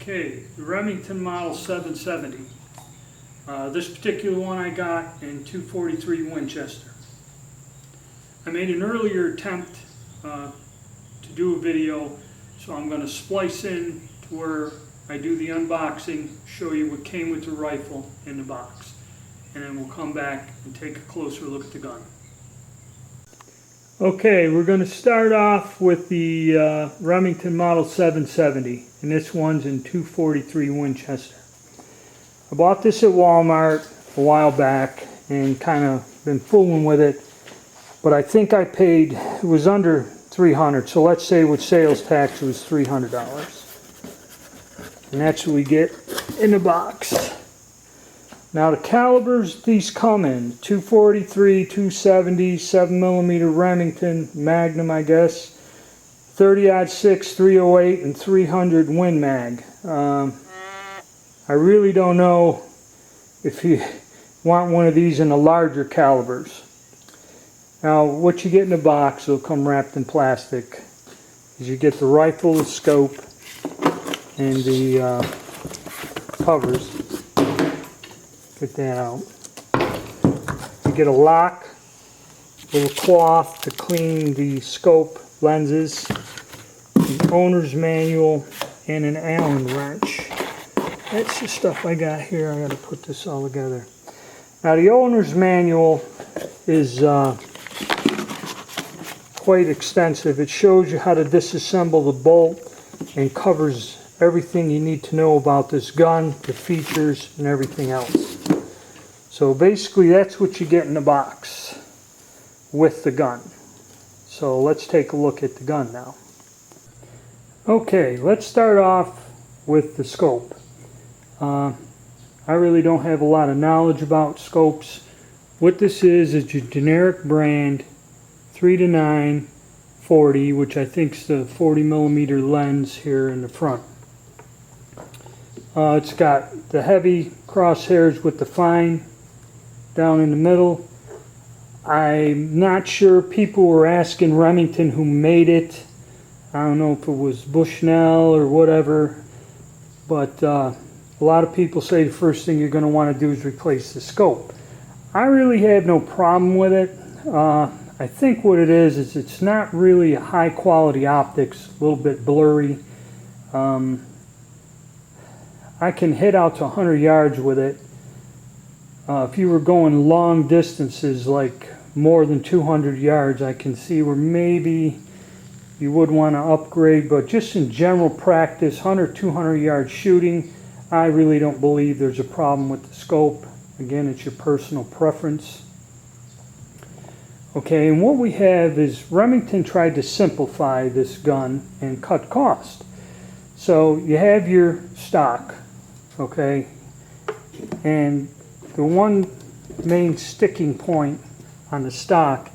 Okay, the Remington Model 770. This particular one I got in 243 Winchester. I made an earlier attempt to do a video, so I'm going to splice in to where I do the unboxing, show you what came with the rifle in the box, and then we'll come back and take a closer look at the gun. Okay, we're going to start off with the Remington Model 770, and this one's in 243 Winchester. I bought this at Walmart a while back and kind of been fooling with it, but I think I paid, it was under $300, so let's say with sales tax it was $300. And that's what we get in the box. Now the calibers these come in, 243, 270, 7mm Remington, Magnum I guess, 30-06, 308, and 300 Win Mag. I really don't know if you want one of these in the larger calibers. Now what you get in the box, will come wrapped in plastic, is you get the rifle, the scope, and the covers. Get that out. You get a lock, a little cloth to clean the scope lenses, the owner's manual, and an Allen wrench. That's the stuff I got here. I got to put this all together. Now the owner's manual is quite extensive. It shows you how to disassemble the bolt and covers everything you need to know about this gun, the features, and everything else. So basically that's what you get in the box with the gun. So let's take a look at the gun now. Okay, let's start off with the scope. I really don't have a lot of knowledge about scopes. What this is your generic brand 3-9 40, which I think is the 40mm lens here in the front. It's got the heavy crosshairs with the fine down in the middle. I'm not sure, people were asking Remington who made it. I don't know if it was Bushnell or whatever, but a lot of people say the first thing you're going to want to do is replace the scope. I really have no problem with it. I think what it is it's not really a high quality optics, a little bit blurry. I can hit out to 100 yards with it. If you were going long distances, like more than 200 yards, I can see where maybe you would want to upgrade, but just in general practice, 100, 200 yard shooting, I really don't believe there's a problem with the scope. Again, it's your personal preference. Okay, and what we have is Remington tried to simplify this gun and cut cost. So you have your stock, okay, and the one main sticking point on the stock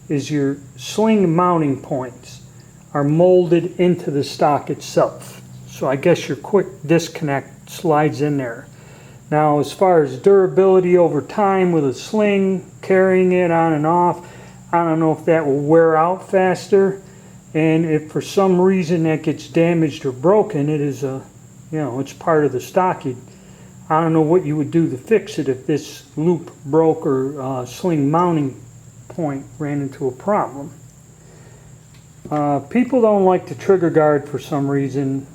is your sling mounting points are molded into the stock itself. So I guess your quick disconnect slides in there. Now as far as durability over time with a sling, carrying it on and off, I don't know if that will wear out faster, and if for some reason that gets damaged or broken, it is it's part of the stock. I don't know what you would do to fix it if this loop broke or sling mounting point ran into a problem. People don't like the trigger guard for some reason.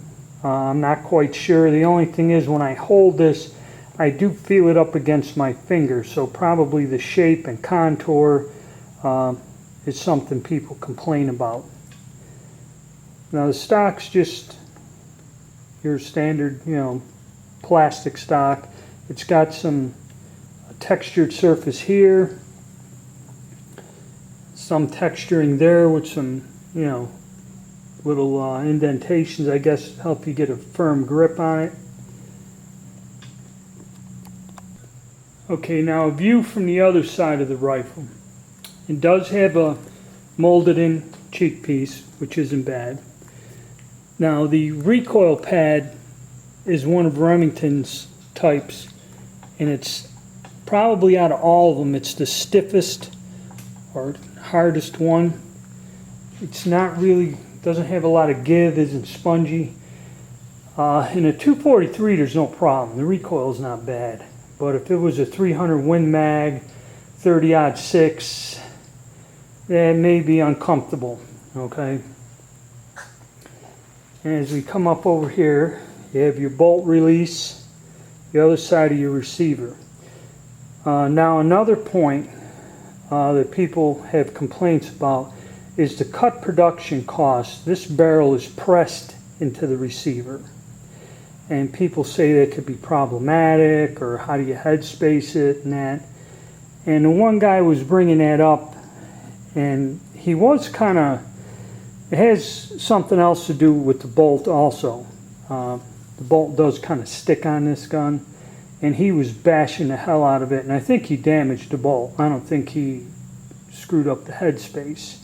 I'm not quite sure. The only thing is when I hold this, I do feel it up against my finger, so probably the shape and contour is something people complain about. Now the stock's just your standard, plastic stock. It's got some textured surface here, some texturing there with some, little indentations, I guess, help you get a firm grip on it. Okay, now a view from the other side of the rifle. It does have a molded in cheek piece, which isn't bad. Now the recoil pad is one of Remington's types, and it's probably out of all of them, it's the stiffest or hardest one. It's not really, doesn't have a lot of give, isn't spongy. In a 243 there's no problem, the recoil is not bad, but if it was a 300 Win Mag 30-06, that may be uncomfortable. Okay, and as we come up over here, you have your bolt release, the other side of your receiver. Now another point that people have complaints about is the cut production cost. This barrel is pressed into the receiver, and people say that could be problematic, or how do you headspace it and that. And the one guy was bringing that up, and he was kind of, it has something else to do with the bolt also. The bolt does kind of stick on this gun, and he was bashing the hell out of it, and I think he damaged the bolt. I don't think he screwed up the headspace,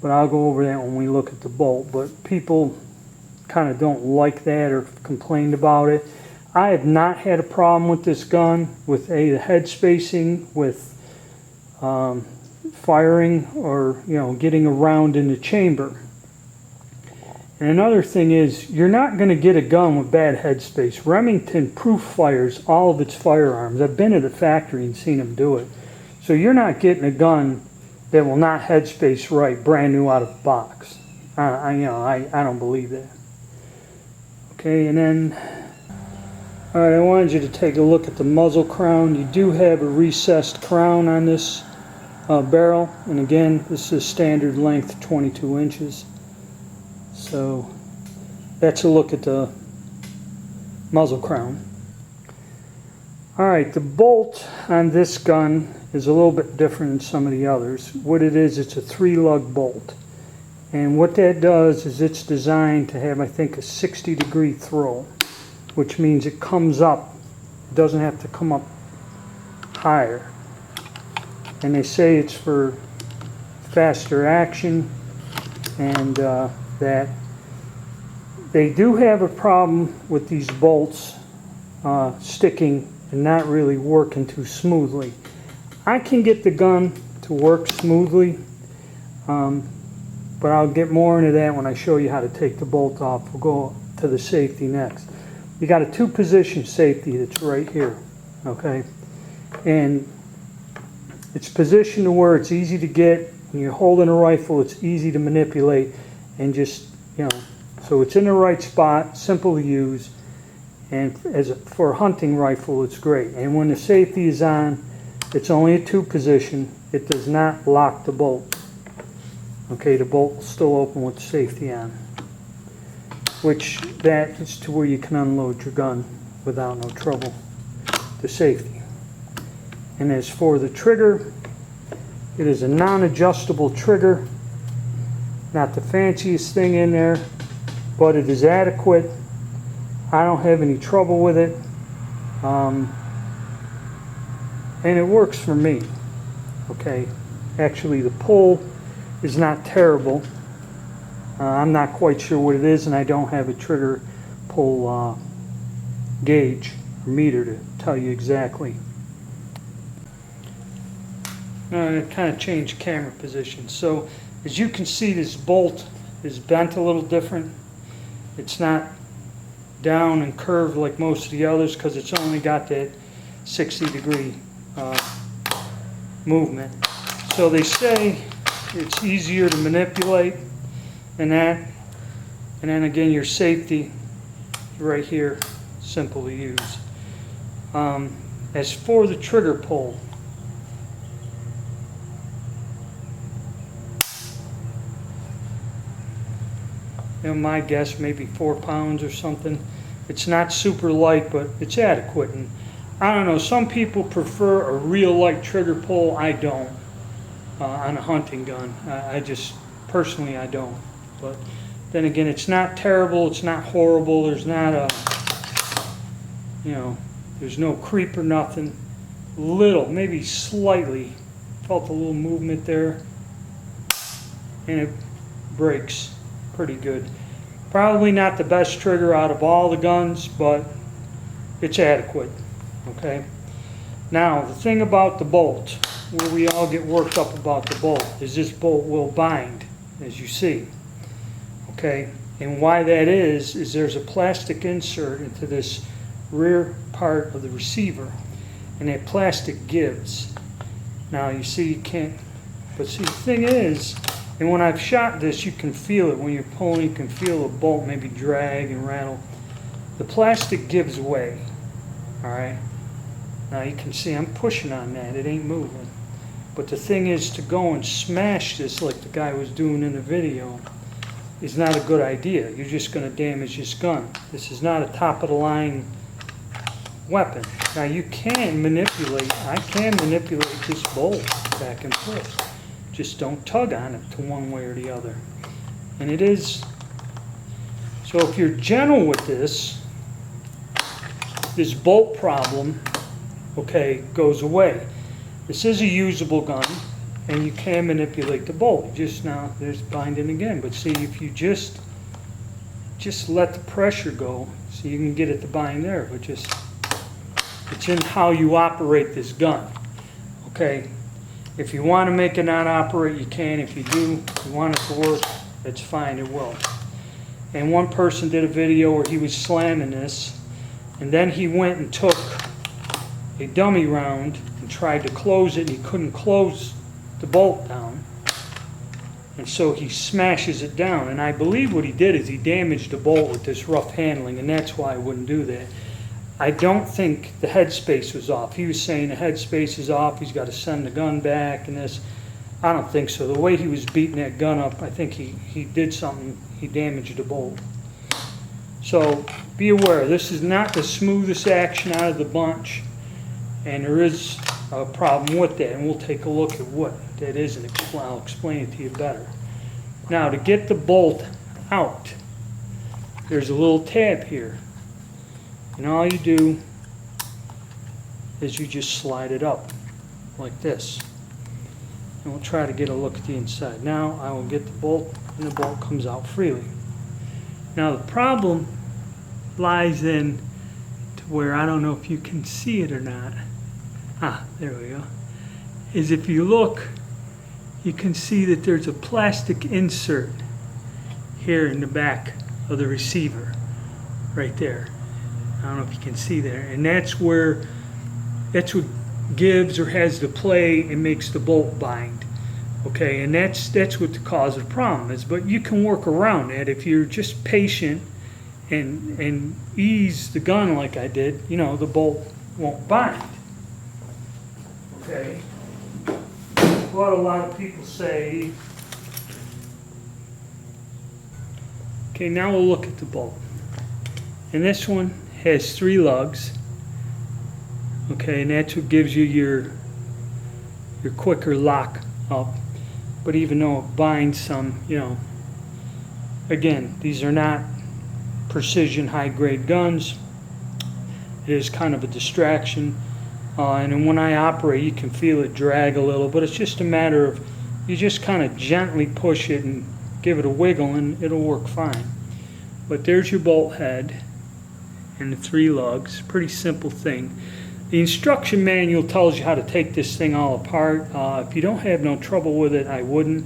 but I'll go over that when we look at the bolt. But people kind of don't like that or complained about it. I have not had a problem with this gun with the head spacing, with firing, or getting around in the chamber. And another thing is, you're not going to get a gun with bad headspace. Remington proof fires all of its firearms. I've been to the factory and seen them do it. So you're not getting a gun that will not headspace right, brand new out of the box. I don't believe that. Okay, and then, all right, I wanted you to take a look at the muzzle crown. You do have a recessed crown on this barrel, and again, this is standard length, 22 inches. So that's a look at the muzzle crown. Alright, the bolt on this gun is a little bit different than some of the others. What it is, it's a 3-lug bolt. And what that does is it's designed to have, I think, a 60-degree throw, which means it comes up. It doesn't have to come up higher. And they say it's for faster action, and that they do have a problem with these bolts sticking and not really working too smoothly. I can get the gun to work smoothly, but I'll get more into that when I show you how to take the bolt off. We'll go to the safety next. You got a 2-position safety that's right here, okay? And it's positioned to where it's easy to get. When you're holding a rifle, it's easy to manipulate, and just, so it's in the right spot, simple to use, and for a hunting rifle, it's great. And when the safety is on, it's only a 2-position. It does not lock the bolt. Okay, the bolt will still open with the safety on, which that is to where you can unload your gun without no trouble. The safety. And as for the trigger, it is a non-adjustable trigger. Not the fanciest thing in there, but it is adequate. I don't have any trouble with it, and it works for me. Okay, actually the pull is not terrible. I'm not quite sure what it is, and I don't have a trigger pull gauge or meter to tell you exactly. I kind of changed camera position. So as you can see, this bolt is bent a little different. It's not down and curved like most of the others, because it's only got that 60-degree movement. So they say it's easier to manipulate than that. And then again, your safety right here, simple to use. As for the trigger pull, my guess, maybe 4 pounds or something. It's not super light, but it's adequate. And I don't know, some people prefer a real light trigger pull. I don't on a hunting gun. I just, personally, I don't. But then again, it's not terrible, it's not horrible. There's not a, there's no creep or nothing. Little, maybe slightly, felt a little movement there, and it breaks pretty good. Probably not the best trigger out of all the guns, but it's adequate. Okay. Now the thing about the bolt, where we all get worked up about the bolt, is this bolt will bind, as you see. Okay. And why that is there's a plastic insert into this rear part of the receiver, and that plastic gives. Now you see you can't, but see the thing is, and when I've shot this, you can feel it when you're pulling. You can feel the bolt maybe drag and rattle. The plastic gives way. All right. Now you can see I'm pushing on that. It ain't moving. But the thing is, to go and smash this like the guy was doing in the video is not a good idea. You're just going to damage this gun. This is not a top-of-the-line weapon. Now you can manipulate, I can manipulate this bolt back and forth. Just don't tug on it to one way or the other. And it is, so if you're gentle with this bolt problem, okay, goes away. This is a usable gun, and you can manipulate the bolt. Just now, there's binding again. But see, if you just let the pressure go, so you can get it to bind there. But just, it's in how you operate this gun. Okay, if you want to make it not operate, you can. If you do, you want it to work, it's fine, it will. And one person did a video where he was slamming this, and then he went and took a dummy round and tried to close it, and he couldn't close the bolt down, and so he smashes it down. And I believe what he did is he damaged the bolt with this rough handling, and that's why I wouldn't do that. I don't think the headspace was off. He was saying the headspace is off, he's got to send the gun back and this. I don't think so. The way he was beating that gun up, I think he did something, he damaged the bolt. So be aware, this is not the smoothest action out of the bunch, and there is a problem with that, and we'll take a look at what that is, and I'll explain it to you better. Now, to get the bolt out, there's a little tab here, and all you do is you just slide it up like this, and we'll try to get a look at the inside. Now I will get the bolt, and the bolt comes out freely. Now the problem lies in to where, I don't know if you can see it or not. There we go. Is if you look, you can see that there's a plastic insert here in the back of the receiver, right there. I don't know if you can see there, and that's what gives or has the play and makes the bolt bind. Okay, and that's what the cause of the problem is. But you can work around that if you're just patient and ease the gun like I did. You know, the bolt won't bind. Okay, what a lot of people say. Okay, now we'll look at the bolt. And this one has 3 lugs. Okay, and that's what gives you your quicker lock up. But even though it binds some, you know, again, these are not precision high-grade guns. It is kind of a distraction. And then when I operate, you can feel it drag a little, but it's just a matter of, you just kind of gently push it and give it a wiggle, and it'll work fine. But there's your bolt head and the 3 lugs. Pretty simple thing. The instruction manual tells you how to take this thing all apart. If you don't have no trouble with it, I wouldn't.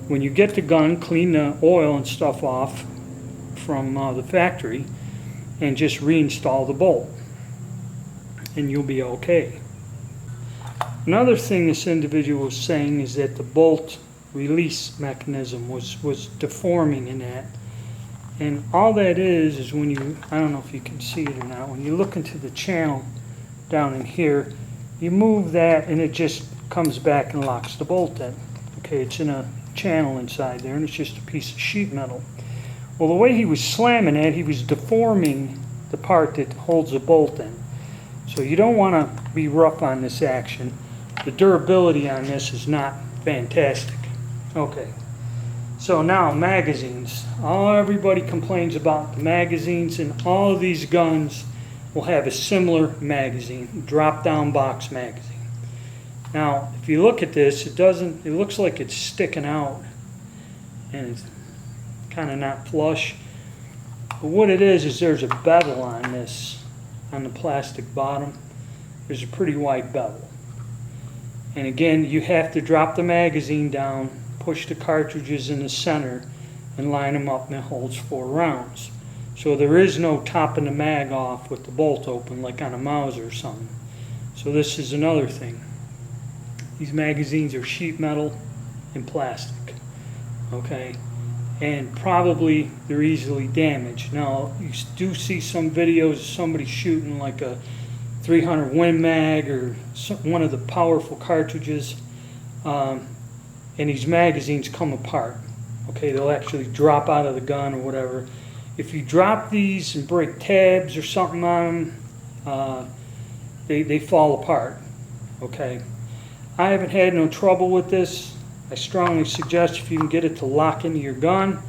When you get the gun, clean the oil and stuff off from the factory and just reinstall the bolt, and you'll be okay. Another thing this individual was saying is that the bolt release mechanism was deforming in that. And all that is when you, I don't know if you can see it or not, when you look into the channel down in here, you move that and it just comes back and locks the bolt in. Okay, it's in a channel inside there, and it's just a piece of sheet metal. Well, the way he was slamming it, he was deforming the part that holds the bolt in. So you don't want to be rough on this action. The durability on this is not fantastic. Okay, so now magazines. Everybody complains about the magazines, and all of these guns will have a similar magazine, drop-down box magazine. Now, if you look at this, it looks like it's sticking out, and it's kind of not flush. But what it is there's a bevel on this, on the plastic bottom. There's a pretty wide bevel. And again, you have to drop the magazine down, push the cartridges in the center, and line them up, and it holds 4 rounds. So there is no topping the mag off with the bolt open like on a Mauser or something. So this is another thing. These magazines are sheet metal and plastic, okay? And probably they're easily damaged. Now, you do see some videos of somebody shooting like a 300 Win Mag or one of the powerful cartridges, and these magazines come apart. Okay, they'll actually drop out of the gun or whatever. If you drop these and break tabs or something on them, they fall apart. Okay, I haven't had no trouble with this. I strongly suggest if you can get it to lock into your gun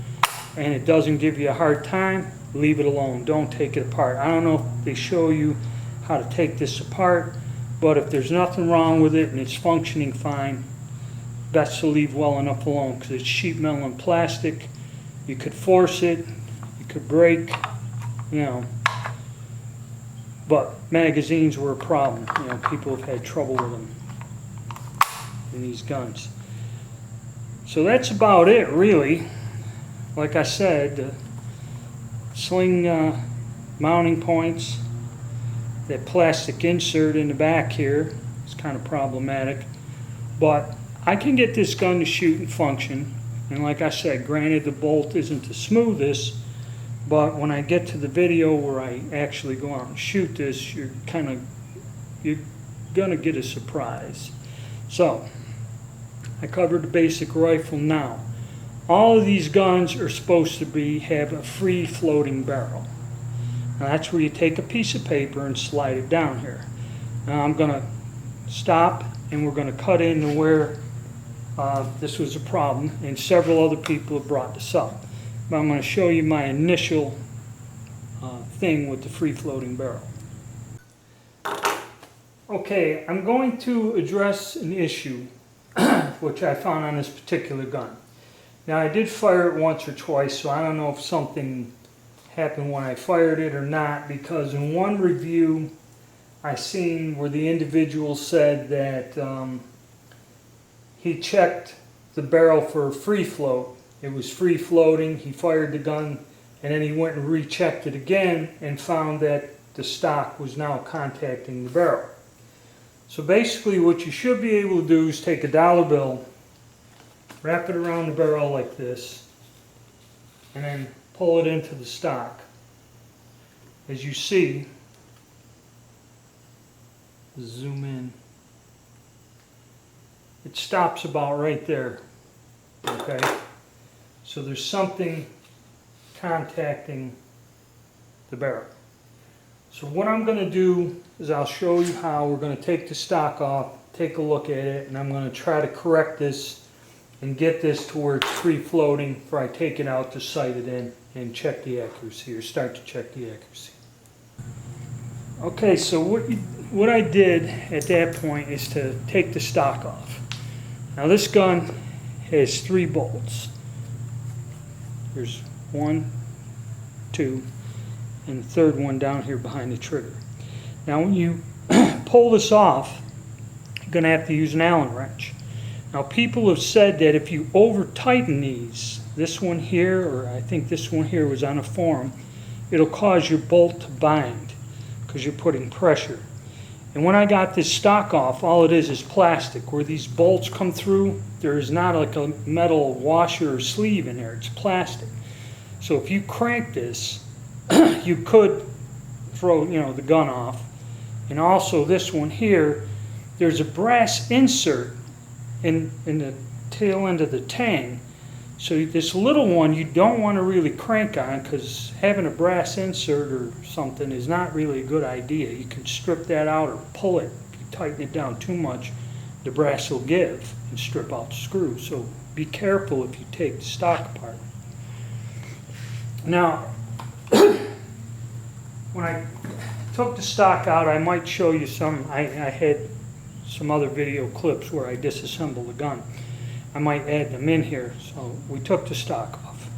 and it doesn't give you a hard time, leave it alone. Don't take it apart. I don't know if they show you how to take this apart, but if there's nothing wrong with it and it's functioning fine, best to leave well enough alone, because it's sheet metal and plastic. You could force it, you could break, you know. But magazines were a problem. You know, people have had trouble with them in these guns. So that's about it, really. Like I said, sling mounting points, that plastic insert in the back here is kind of problematic. But I can get this gun to shoot and function. And like I said, granted the bolt isn't the smoothest, but when I get to the video where I actually go out and shoot this, you're gonna get a surprise. So, I covered the basic rifle now. All of these guns are supposed to have a free floating barrel. Now that's where you take a piece of paper and slide it down here. Now I'm going to stop and we're going to cut into where this was a problem, and several other people have brought this up. But I'm going to show you my initial thing with the free floating barrel. Okay, I'm going to address an issue which I found on this particular gun. Now I did fire it once or twice, so I don't know if something happened when I fired it or not, because in one review I seen where the individual said that he checked the barrel for free float. It was free floating, he fired the gun, and then he went and rechecked it again and found that the stock was now contacting the barrel. So basically what you should be able to do is take a dollar bill, wrap it around the barrel like this, and then pull it into the stock. As you see, zoom in, it stops about right there. Okay, so there's something contacting the barrel. So what I'm going to do is I'll show you how we're going to take the stock off, take a look at it, and I'm going to try to correct this and get this to where it's free floating before I take it out to sight it in and check the accuracy, or start to check the accuracy. Okay, so what I did at that point is to take the stock off. Now this gun has 3 bolts. There's 1, 2, and the third one down here behind the trigger. Now when you pull this off, you're going to have to use an Allen wrench. Now people have said that if you over tighten these, this one here, or I think this one here was on a forum, it'll cause your bolt to bind because you're putting pressure. And when I got this stock off, all it is plastic. Where these bolts come through, there is not like a metal washer or sleeve in there, it's plastic. So if you crank this, you could throw, the gun off. And also this one here, there's a brass insert in the tail end of the tang. So this little one you don't want to really crank on, because having a brass insert or something is not really a good idea. You can strip that out or pull it. If you tighten it down too much, the brass will give and strip out the screw. So be careful if you take the stock apart. Now, when I took the stock out, I might show you some. I had some other video clips where I disassembled the gun. I might add them in here. So we took the stock off.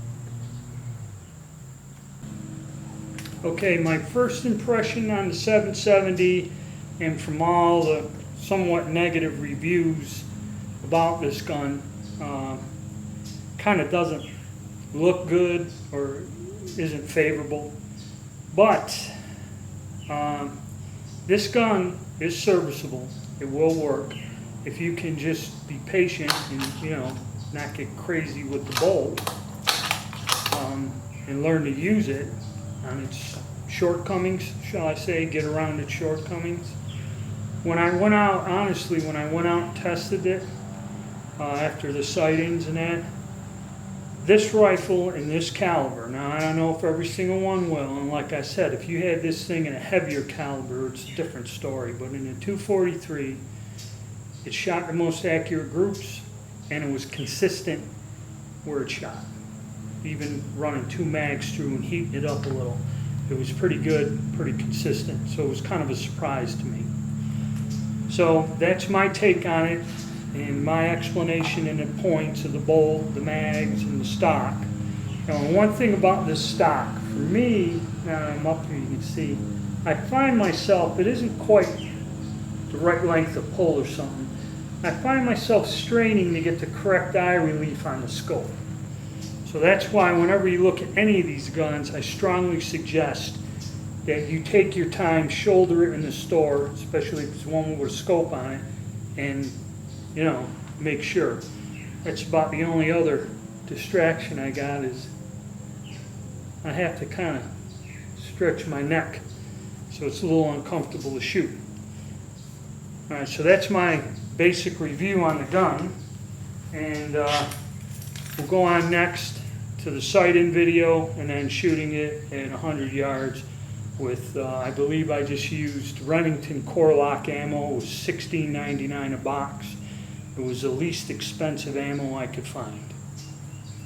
Okay, my first impression on the 770, and from all the somewhat negative reviews about this gun, kind of doesn't look good or isn't favorable. But this gun is serviceable. It will work if you can just be patient and, you know, not get crazy with the bolt, and learn to use it on its shortcomings, shall I say, get around its shortcomings. When I went out, honestly, when I went out and tested it, after the sightings and that, this rifle in this caliber, now I don't know if every single one will, and like I said, if you had this thing in a heavier caliber, it's a different story, but in a 243, it shot the most accurate groups, and it was consistent where it shot. Even running 2 mags through and heating it up a little, it was pretty good, pretty consistent, so it was kind of a surprise to me. So that's my take on it, and my explanation and the points of the bolt, the mags, and the stock. Now, one thing about this stock, for me, now I'm up here, you can see, I find myself, it isn't quite the right length of pull or something. I find myself straining to get the correct eye relief on the scope. So that's why whenever you look at any of these guns, I strongly suggest that you take your time, shoulder it in the store, especially if it's one with a scope on it, and, you know, make sure. That's about the only other distraction I got is I have to kind of stretch my neck, so it's a little uncomfortable to shoot. All right, so that's my basic review on the gun, and we'll go on next to the sight-in video and then shooting it at 100 yards with, I believe I just used Remington core lock ammo. It was $16.99 a box. It was the least expensive ammo I could find.